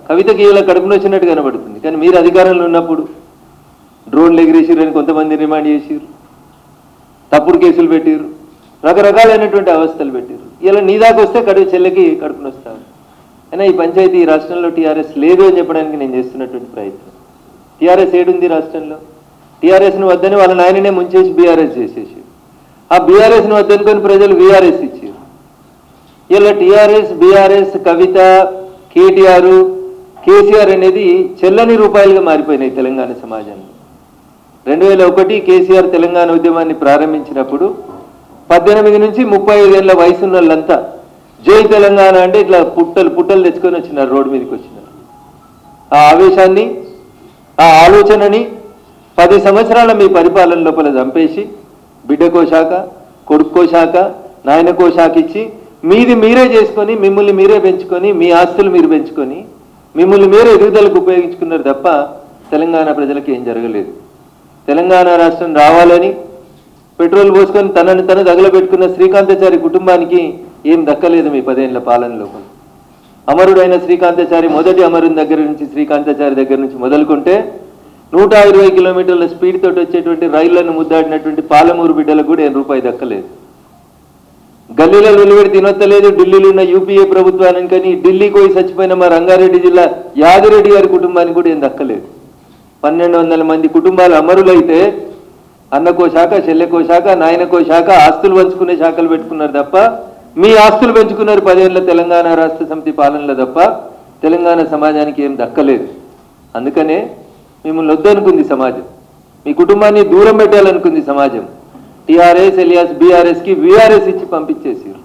కవితకి ఇలా కడుపున వచ్చినట్టు కనబడుతుంది. కానీ మీరు అధికారంలో ఉన్నప్పుడు డ్రోన్లు ఎగిరేసిరని కొంతమంది రిమాండ్ చేసిరు, తప్పుడు కేసులు పెట్టిరు, రకరకాలైనటువంటి అవస్థలు పెట్టిరు. ఇలా నీ దాకా వస్తే చెల్లెకి కడుపున వస్తాను. అయినా ఈ పంచాయతీ ఈ రాష్ట్రంలో టీఆర్ఎస్ లేదు అని చెప్పడానికి నేను చేస్తున్నటువంటి ప్రయత్నం. టీఆర్ఎస్ ఏడుంది రాష్ట్రంలో? టీఆర్ఎస్ను వద్దని వాళ్ళ నాయననే ముంచేసి బీఆర్ఎస్ చేసేసి, ఆ బీఆర్ఎస్ను వద్దనుకొని ప్రజలు వీఆర్ఎస్ ఇచ్చారు. ఇలా టీఆర్ఎస్, బీఆర్ఎస్, కవిత, కేటీఆర్, కేసీఆర్ అనేది చెల్లని రూపాయలుగా మారిపోయినాయి తెలంగాణ సమాజంలో. 2001 కేసీఆర్ తెలంగాణ ఉద్యమాన్ని ప్రారంభించినప్పుడు 18 నుంచి 35 ఏళ్ళ వయసున్న వాళ్ళంతా జై తెలంగాణ అంటే ఇట్లా పుట్టలు తెచ్చుకొని వచ్చినారు, రోడ్డు మీదకి వచ్చినారు. ఆ ఆవేశాన్ని, ఆ ఆలోచనని 10 సంవత్సరాల మీ పరిపాలన లోపల చంపేసి బిడ్డకో శాఖ, కొడుక్కో శాఖ, నాయనకో శాఖ ఇచ్చి మీది మీరే చేసుకొని, మిమ్మల్ని మీరే పెంచుకొని, మీ ఆస్తులు మీరు పెంచుకొని, మిమ్మల్ని మీరే ఎదుగుదలకు ఉపయోగించుకున్నారు తప్ప తెలంగాణ ప్రజలకు ఏం జరగలేదు. తెలంగాణ రాష్ట్రం రావాలని పెట్రోల్ పోసుకొని తనని తను తగలబెట్టుకున్న శ్రీకాంతాచారి కుటుంబానికి ఏం దక్కలేదు మీ 10 ఏళ్ల పాలనలో. అమరుడైన శ్రీకాంతాచారి, మొదటి అమరుని దగ్గర నుంచి, శ్రీకాంతాచారి దగ్గర నుంచి మొదలుకుంటే 120 కిలోమీటర్ల స్పీడ్ తోటి వచ్చేటువంటి రైళ్లను ముద్దాడినటువంటి పాలమూరు బిడ్డలకు కూడా రూపాయి దక్కలేదు. గల్లీలో నిలబెడి తినొత్తలేదు. ఢిల్లీలో ఉన్న యూపీఏ ప్రభుత్వానికి కానీ ఢిల్లీకి పోయి చచ్చిపోయిన మా రంగారెడ్డి జిల్లా యాదిరెడ్డి గారి కుటుంబానికి కూడా ఏం దక్కలేదు. 1200 మంది కుటుంబాలు అమరులైతే అన్నకో శాఖ, చెల్లెకో శాఖ, నాయనకో శాఖ, ఆస్తులు పంచుకునే శాఖలు పెట్టుకున్నారు తప్ప మీ ఆస్తులు పెంచుకున్నారు 10 ఏళ్ల తెలంగాణ రాష్ట్ర సమితి పాలనలో తప్ప తెలంగాణ సమాజానికి ఏం దక్కలేదు. అందుకనే మిమ్మల్ని వద్దనుకుంది సమాజం, మీ కుటుంబాన్ని దూరం పెట్టాలనుకుంది సమాజం. టీఆర్ఎస్ ఎలియాస్ బీఆర్ఎస్కి వీఆర్ఎస్ ఇచ్చి పంపించేసారు.